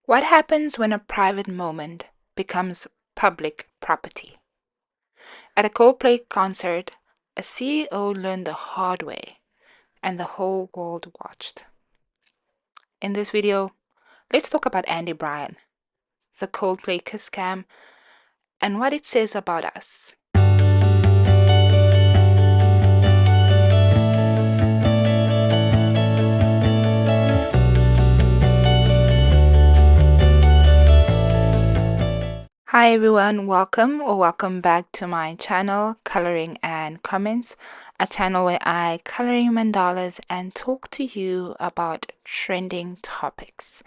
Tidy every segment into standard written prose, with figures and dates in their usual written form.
What happens when a private moment becomes public property? At a Coldplay concert, a CEO learned the hard way, and the whole world watched. In this video, let's talk about Byron, the Coldplay kiss cam, and what it says about us. Hi everyone, welcome back to my channel, Coloring and Comments, a channel where I coloring mandalas and talk to you about trending topics.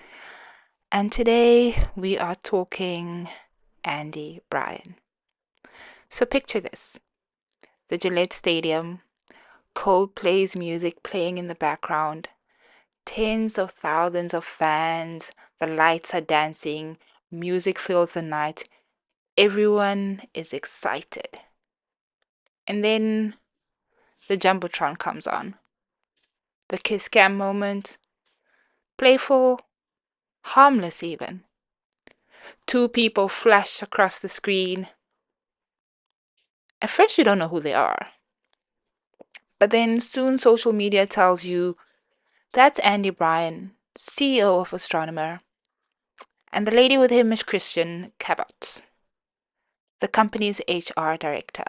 And today we are talking Byron. So picture this: the Gillette Stadium, Coldplay's music playing in the background, tens of thousands of fans, the lights are dancing, music fills the night. Everyone is excited. And then the Jumbotron comes on. The kiss cam moment, playful, harmless even. Two people flash across the screen. At first, you don't know who they are. But then soon social media tells you that's Byron, CEO of Astronomer. And the lady with him is Kristin Cabot, the company's HR director.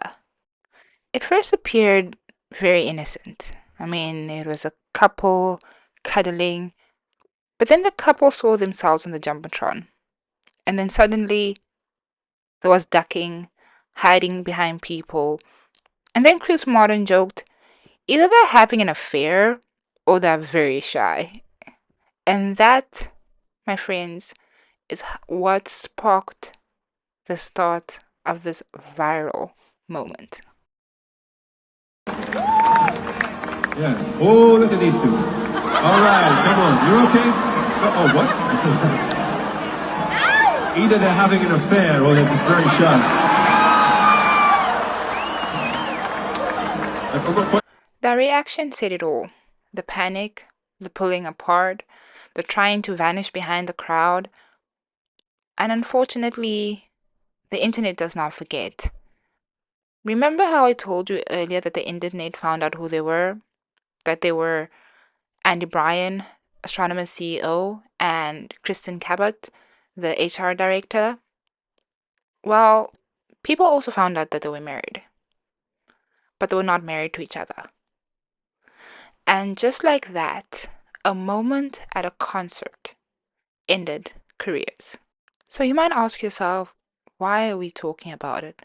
It first appeared very innocent. It was a couple cuddling, but then the couple saw themselves on the Jumbotron. And then suddenly there was ducking, hiding behind people. And then Chris Martin joked, either they're having an affair or they're very shy. And that, my friends, is what sparked the start of this viral moment. Yeah. Oh, look at these two. All right, come on. You're okay? Oh, what? Either they're having an affair or they're just very shy. The reaction said it all. The panic, the pulling apart, the trying to vanish behind the crowd. And unfortunately, the internet does not forget. Remember how I told you earlier that the internet found out who they were? That they were Byron, Astronomer CEO, and Kristin Cabot, the HR director? Well, people also found out that they were married, but they were not married to each other. And just like that, a moment at a concert ended careers. So you might ask yourself, why are we talking about it?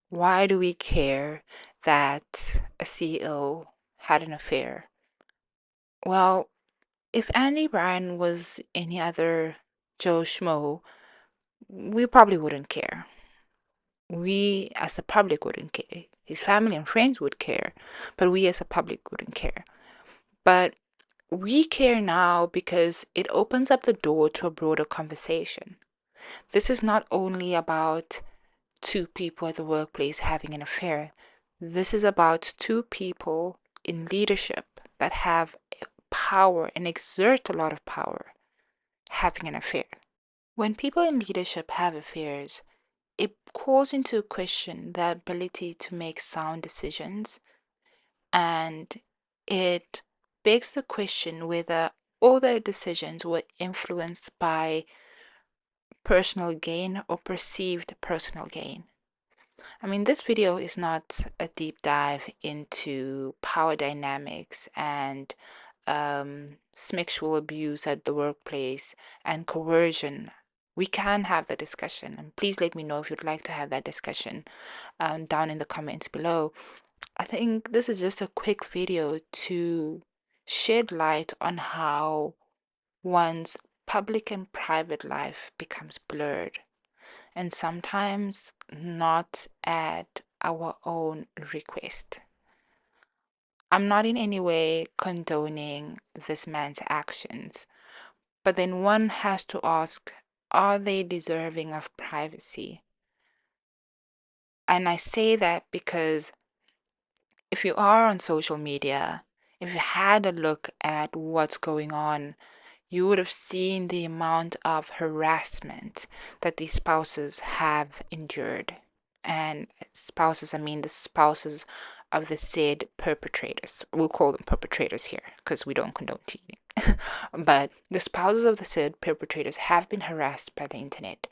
Why do we care that a CEO had an affair? Well, if Byron was any other Joe Schmo, we probably wouldn't care. We as the public wouldn't care. His family and friends would care, but we as a public wouldn't care. But we care now because it opens up the door to a broader conversation. This is not only about two people at the workplace having an affair. This is about two people in leadership that have power and exert a lot of power having an affair. When people in leadership have affairs, it calls into question their ability to make sound decisions, and it begs the question whether all their decisions were influenced by personal gain or perceived personal gain. This video is not a deep dive into power dynamics and sexual abuse at the workplace and coercion. We can have the discussion, and please let me know if you'd like to have that discussion down in the comments below. I think this is just a quick video to shed light on how one's public and private life becomes blurred, and sometimes not at our own request. I'm not in any way condoning this man's actions, but then one has to ask, are they deserving of privacy? And I say that because if you are on social media, if you had a look at what's going on, you would have seen the amount of harassment that these spouses have endured. And spouses, I mean the spouses of the said perpetrators. We'll call them perpetrators here because we don't condone cheating. But the spouses of the said perpetrators have been harassed by the internet.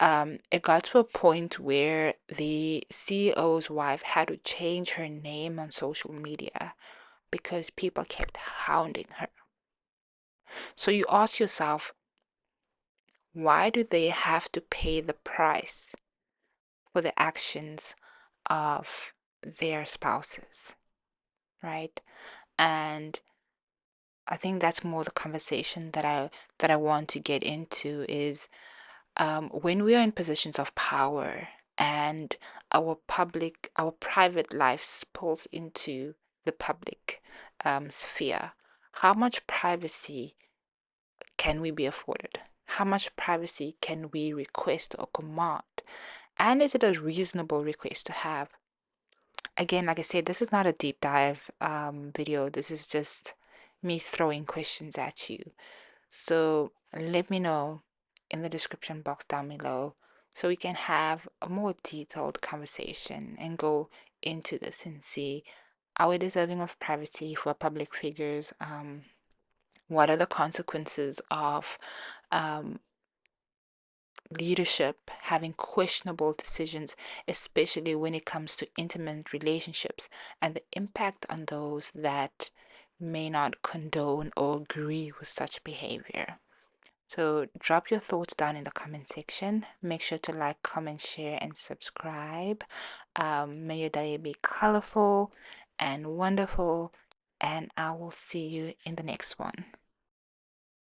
It got to a point where the CEO's wife had to change her name on social media because people kept hounding her. So you ask yourself, why do they have to pay the price for the actions of their spouses, right? And I think that's more the conversation that I want to get into is when we are in positions of power and our private life spills into the public sphere, how much privacy can we be afforded? How much privacy can we request or command? And is it a reasonable request to have? Again, like I said, this is not a deep dive video. This is just me throwing questions at you. So let me know in the description box down below so we can have a more detailed conversation and go into this and see, are we deserving of privacy for public figures? What are the consequences of um, leadership having questionable decisions, especially when it comes to intimate relationships and the impact on those that may not condone or agree with such behavior? So drop your thoughts down in the comment section. Make sure to like, comment, share, and subscribe. May your day be colorful and wonderful, and I will see you in the next one.